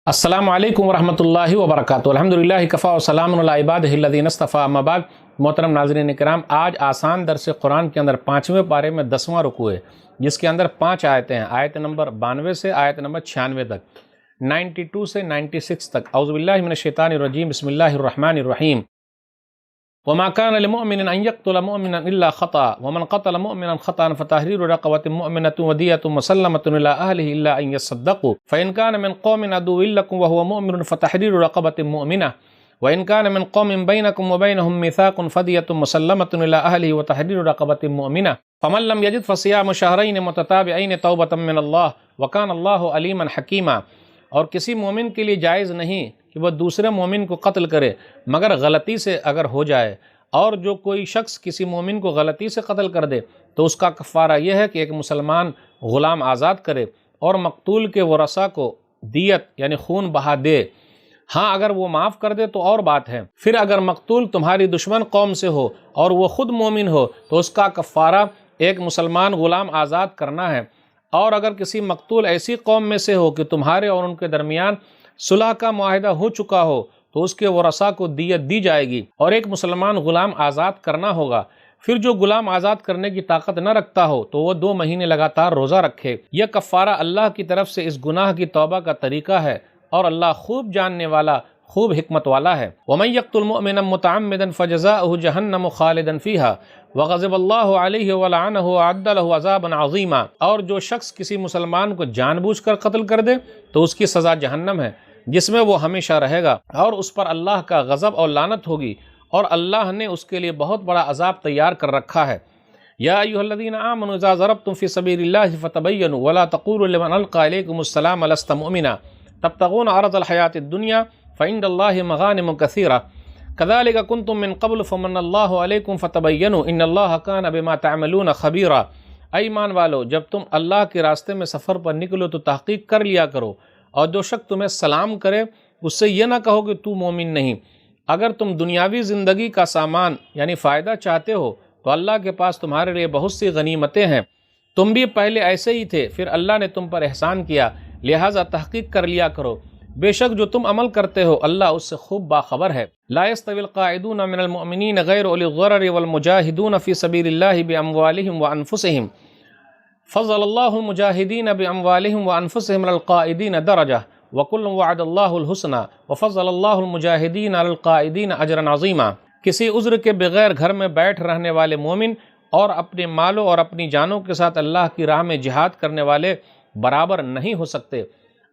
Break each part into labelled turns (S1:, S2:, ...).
S1: अस्सलामु अलैकुम वरहमतुल्लाहि वबरकातुहू। अल्हम्दुलिल्लाहि कफ़ा व सलामुन अला इबादिहि अल्लज़ीना इस्तफ़ा, अम्मा बाद। मोहतरम नाज़रीन किराम, आज आसान दर्स कुरान के अंदर 5वें पारे में 10वां रुकू है, जिसके अंदर 5 आयतें हैं। आयत नंबर 92 से आयत नंबर 96 तक, 92 से 96 तक। औज़ु बिल्लाहि मिनश शैतानिर रजीम, बिस्मिल्लाहिर रहमानिर रहीम। वमा कान लिमुमिनिन अन यक़्तुल मुमिनन इल्ला ख़ता वमन क़तल मुमिनन ख़तअन फ़तहरीरु रक़बतिन मुमिनतिन वदियतुन मुसल्लमतुन इला अहलिहि इल्ला अन यस्सद्दक़ू फ़इन कान मिन क़ौमिन अदुव्विन लकुम व हुवा मुमिनुन फ़तहरीरु रक़बतिन मुमिनह व इन कान मिन क़ौमिन बैनकुम व बैनहुम मीसाक़ुन फ़दियतुन मुसल्लमतुन इला अहलिहि व तहरीरु रक़बतिन मुमिनह फ़मन लम यजिद फ़सियामु शहरैन मुतताबिअैन तौबतम मिनल्लाह व काना अल्लाहु अलीमन हकीमा। और किसी मोमिन के लिए जायज़ नहीं कि वह दूसरे मोमिन को कत्ल करे मगर गलती से अगर हो जाए, और जो कोई शख्स किसी मोमिन को गलती से कत्ल कर दे तो उसका कफ़ारा यह है कि एक मुसलमान ग़ुलाम आज़ाद करे और मकतूल के वरसा को दियत यानी खून बहा दे। हाँ, अगर वो माफ़ कर दे तो और बात है। फिर अगर मकतूल तुम्हारी दुश्मन कौम से हो और वो ख़ुद मोमिन हो तो उसका कफ़ारा एक मुसलमान ग़ुलाम आज़ाद करना है। और अगर किसी मकतूल ऐसी कौम में से हो कि तुम्हारे और उनके दरमियान सुलह का मुआहिदा हो चुका हो तो उसके वरसा को दियत दी जाएगी और एक मुसलमान ग़ुलाम आज़ाद करना होगा। फिर जो ग़ुलाम आज़ाद करने की ताकत न रखता हो तो वह 2 महीने लगातार रोज़ा रखे। यह कफ़ारा अल्लाह की तरफ से इस गुनाह की तौबा का तरीका है और अल्लाह खूब जानने वाला, खूब हिकमत वाला है। वमन यक़्तुल मुअमिनन मुतअम्मिदन फ़जज़ाउहु जहन्नम ख़ालिदन फ़ीहा व ग़ज़िबल्लाहु अलैहि व लअनहु व अअद्द लहु अज़ाबन अज़ीमा। और जो शख्स किसी मुसलमान को जानबूझकर कत्ल कर दे तो उसकी सज़ा जहन्नम है, जिसमें वो हमेशा रहेगा और उस पर अल्लाह का गज़ब और लानत होगी, और अल्लाह ने उसके लिए बहुत बड़ा अज़ाब तैयार कर रखा है। या अय्युहल्लज़ीना आमनू इज़ा ज़रबतुम फ़ी सबीलिल्लाहि फ़तबय्यनू वला तक़ूलू लिमन अलक़ा इलैकुमुस्सलाम लस्त मुमिना तब्तगून अरज़ल हयातिद दुनिया फ़इंदल्लाहि मग़ानिम कसीरा कज़ालिक कुंतुम मिन क़ब्ल फ़मन्नल्लाहु अलैकुम फ़तबय्यनू इन्नल्लाह कान बिमा तअमलून ख़बीरा। ऐ ईमान वालो, जब तुम अल्लाह के रास्ते में सफ़र पर निकलो तो तहक़ीक़ कर लिया करो, और जो शख्स तुम्हें सलाम करे उससे यह ना कहो कि तू मोमिन नहीं। अगर तुम दुनियावी ज़िंदगी का सामान यानी फ़ायदा चाहते हो तो अल्लाह के पास तुम्हारे लिए बहुत सी गनीमतें हैं। तुम भी पहले ऐसे ही थे, फिर अल्लाह ने तुम पर एहसान किया, लिहाजा तहक़ीक़ कर लिया करो। बेशक जो तुम अमल करते हो अल्लाह उससे खूब बाखबर है। ला यस्तविल क़ाइदून मिनल मुअमिनीन गैर उलिल ज़रर वल मुजाहिदून फ़ी सबीलिल्लाहि बिअमवालिहिम व अनफुसिहिम फ़ज़्ज़लल्लाहुल मुजाहिदीन बिअमवालिहिम व अनफुसिहिम अलल क़ाइदीन दरजा व कुल्लुन वअदल्लाहुल हुस्ना व फ़ज़्ज़लल्लाहुल मुजाहिदीन अलल क़ाइदीन अजरन अज़ीमा। किसी उज़्र के बगैर घर में बैठ रहने वाले मोमिन और अपने मालों और अपनी जानों के साथ अल्लाह की राह में जिहाद करने वाले बराबर नहीं हो सकते।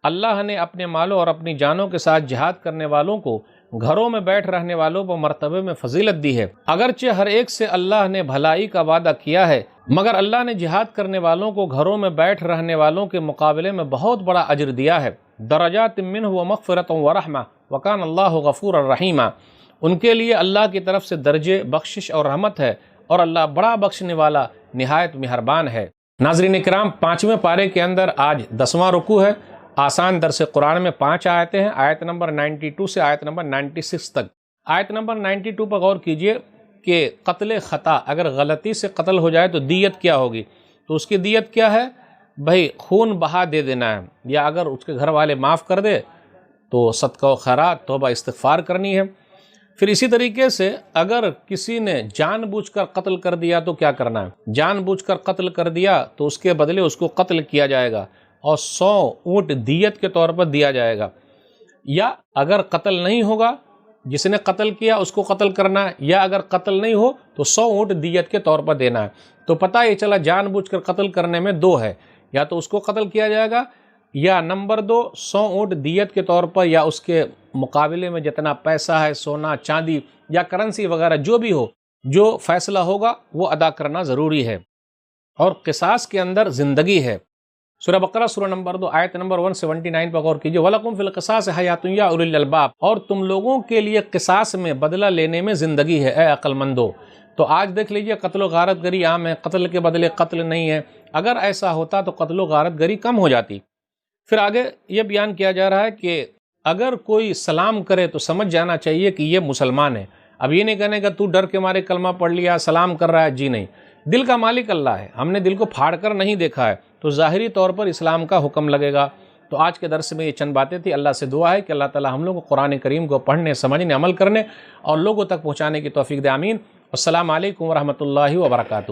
S1: अल्लाह ने अपने मालों और अपनी जानों के साथ जिहाद करने वालों को घरों में बैठ रहने वालों पर मर्तबे में फजीलत दी है। अगरचे हर एक से अल्लाह ने भलाई का वादा किया है, मगर अल्लाह ने जिहाद करने वालों को घरों में बैठ रहने वालों के मुकाबले में बहुत बड़ा अजर दिया है। दरजात मिन्हु व मग़फ़िरतुन व रहमा व कान अल्लाहु गफ़ूरर रहीमा। उनके लिए अल्लाह की तरफ से दर्जे, बख्शिश और रहमत है, और अल्लाह बड़ा बख्शने वाला, निहायत मेहरबान है। नाज़रीन किराम, 5वें पारे के अंदर आज 10वां रुकू है। आसान दर्स कुरान में 5 आयतें हैं, आयत नंबर 92 से आयत नंबर 96 तक। आयत नंबर 92 पर गौर कीजिए कि क़त्ल ख़ता, अगर गलती से कत्ल हो जाए तो दियत क्या होगी। तो उसकी दियत क्या है भाई? खून बहा दे देना है, या अगर उसके घर वाले माफ़ कर दे तो सदका व खैरात, तौबा इस्तिग़फ़ार करनी है। फिर इसी तरीके से अगर किसी ने जानबूझकर कत्ल कर दिया तो क्या करना है? जानबूझकर कत्ल कर दिया तो उसके बदले उसको कत्ल किया जाएगा और 100 ऊँट दियत के तौर पर दिया जाएगा। या अगर कत्ल नहीं होगा, जिसने कत्ल किया उसको कत्ल करना है, या अगर कत्ल नहीं हो तो 100 ऊँट दियत के तौर पर देना है। तो पता ये चला जानबूझकर कत्ल करने में 2 है, या तो उसको कत्ल किया जाएगा, या नंबर 2 100 ऊँट दियत के तौर पर, या उसके मुकाबले में जितना पैसा है, सोना चांदी या करेंसी वगैरह जो भी हो, जो फैसला होगा वो अदा करना ज़रूरी है। और क़िसास के अंदर ज़िंदगी है। सूरह बकरा सूरह नंबर 2 आयत नंबर 179 पर गौर कीजिए। वलकुम फिल क़िसास हयातुन या उलिल अलबाब। और तुम लोगों के लिए क़िसास में, बदला लेने में ज़िंदगी है, ए अक्लमंदो। तो आज देख लीजिए, कत्ल व गारत गरी आम है, कत्ल के बदले कत्ल नहीं है। अगर ऐसा होता तो कत्ल व गारत गरी कम हो जाती। फिर आगे ये बयान किया जा रहा है कि अगर कोई सलाम करे तो समझ जाना चाहिए कि ये मुसलमान है। अब ये नहीं कहने का तू डर के मारे कलमा पढ़ लिया, सलाम कर रहा है, जी नहीं। दिल का मालिक अल्लाह है, हमने दिल को फाड़ कर नहीं देखा है, तो ज़ाहिरी तौर पर इस्लाम का हुक्म लगेगा। تو آج کے درس میں یہ چند باتیں تھی. اللہ سے دعا ہے کہ اللہ تعالی ہم لوگ کو قرآن کریم کو پڑھنے، سمجھنے، عمل کرنے اور لوگوں تک پہنچانے کی توفیق دے. آمین. السلام علیکم ورحمۃ اللہ وبرکاتہ.